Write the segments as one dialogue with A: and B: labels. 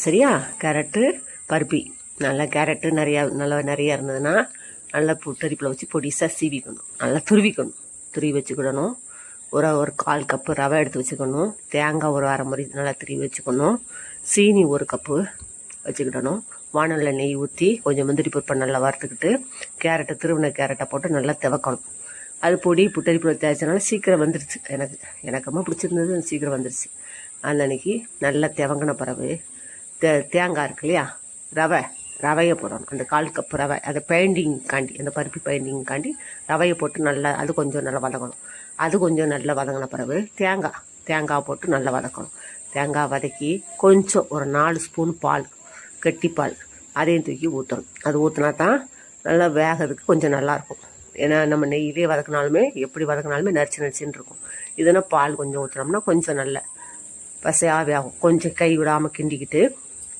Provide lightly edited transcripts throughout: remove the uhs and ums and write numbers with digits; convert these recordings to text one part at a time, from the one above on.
A: சரியா? கேரட்டு பருப்பி நல்லா கேரட்டு நிறையா இருந்ததுன்னா நல்லா புட்டரிப்பில் வச்சு பொடிசாக சீவிக்கணும், நல்லா துருவி வச்சுக்கிடணும். ஒரு 1/4 கப்பு ரவை எடுத்து வச்சுக்கணும். தேங்காய் ஒரு 1/2 முறை நல்லா துருவி வச்சுக்கணும். சீனி 1 கப்பு வச்சுக்கிடணும். வானலில் நெய் ஊற்றி கொஞ்சம் முந்திரி பருப்பை நல்லா வறுத்துக்கிட்டு திருவின கேரட்டை போட்டு நல்லா திவக்கணும். அது பொடி புட்டரிப்பில் தேய்ச்சனால சீக்கிரம் வந்துடுச்சு. எனக்கு ரொம்ப பிடிச்சிருந்தது, சீக்கிரம் வந்துடுச்சு. அந்த அன்னைக்கு நல்லா திவங்கின பிறகு தேங்காய் இருக்கு இல்லையா, ரவையை போடணும். அந்த 1/4 கப்பு ரவை, அதை அந்த பருப்பி பெயிண்டிங்காண்டி ரவையை போட்டு நல்லா அது கொஞ்சம் நல்லா வதங்கணும். அது கொஞ்சம் நல்லா வதங்கின பிறகு தேங்காய் போட்டு நல்லா வதக்கணும். தேங்காய் வதக்கி கொஞ்சம் ஒரு 4 ஸ்பூன் பால், கெட்டிப்பால், அதையும் தூக்கி ஊற்றணும். அது ஊற்றினா தான் நல்லா வேகிறதுக்கு கொஞ்சம் நல்லாயிருக்கும். ஏன்னா நம்ம நெய்யிலே வதக்கினாலுமே எப்படி வதக்கினாலுமே நரிச்சின்னு இருக்கும். இதுனா பால் கொஞ்சம் ஊற்றினோம்னா கொஞ்சம் நல்ல பசையாக வேகும். கொஞ்சம் கை விடாமல் கிண்டிக்கிட்டு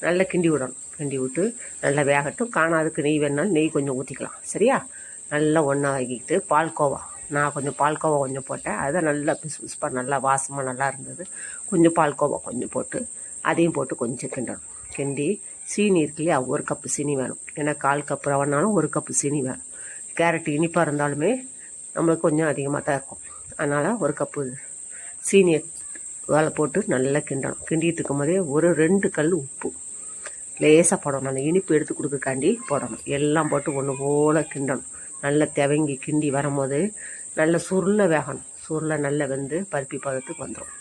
A: நல்லா கிண்டி விடணும். கிண்டி விட்டு நல்லா வேகட்டும். காணாதுக்கு நெய் வேணாலும் நெய் கொஞ்சம் ஊற்றிக்கலாம். சரியா? நல்லா ஒன்றா வாங்கிக்கிட்டு நான் கொஞ்சம் பால்கோவா கொஞ்சம் போட்டேன். அதுதான் நல்லா பிசுப்பாக நல்லா வாசமாக நல்லா இருந்தது. கொஞ்சம் பால்கோவா கொஞ்சம் போட்டு அதையும் போட்டு கொஞ்சம் கிண்டணும். கிண்டி சீனி இருக்கு இல்லையா, 1 கப்பு சீனி வேணும். ஏன்னா 1/4 கப்பு ரவைனாலும் 1 கப்பு சீனி வேணும். கேரட் இனிப்பாக இருந்தாலுமே நம்மளுக்கு கொஞ்சம் அதிகமாக தான் இருக்கும். அதனால் 1 கப்பு சீனியை வேலை போட்டு நல்லா கிண்டணும். கிண்டிகிட்டு இருக்கும் போதே ஒரு 2 கல் உப்பு லேசாக போடணும். அந்த இனிப்பு எடுத்து கொடுக்கக்காண்டி போடணும். எல்லாம் போட்டு ஒன்று போல் கிண்டணும். நல்லா திவங்கி கிண்டி வரும்போது நல்ல சுருள வேகணும். சுருளை நல்லா வெந்து பருப்பி பதத்துக்கு வந்துடும்.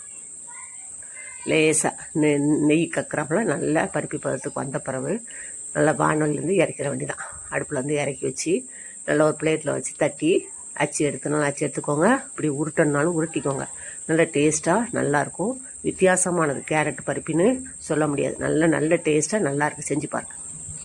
A: லேசாக நெய் கக்குறாப்புல நல்லா பருப்பி பதத்துக்கு வந்த பிறகு நல்லா வானல்லேருந்து இறக்கிற வேண்டிதான். அடுப்புலேருந்து இறக்கி வச்சு நல்லா ஒரு பிளேட்டில் வச்சு தட்டி அச்சு எடுத்துக்கோங்க. இப்படி உருட்டனாலும் உருட்டிக்கோங்க. நல்ல டேஸ்ட்டாக நல்லாயிருக்கும். வித்தியாசமானது கேரட் பருப்பின்னு சொல்ல முடியாது. நல்ல டேஸ்ட்டாக நல்லாயிருக்கு. செஞ்சு பாருங்கள்.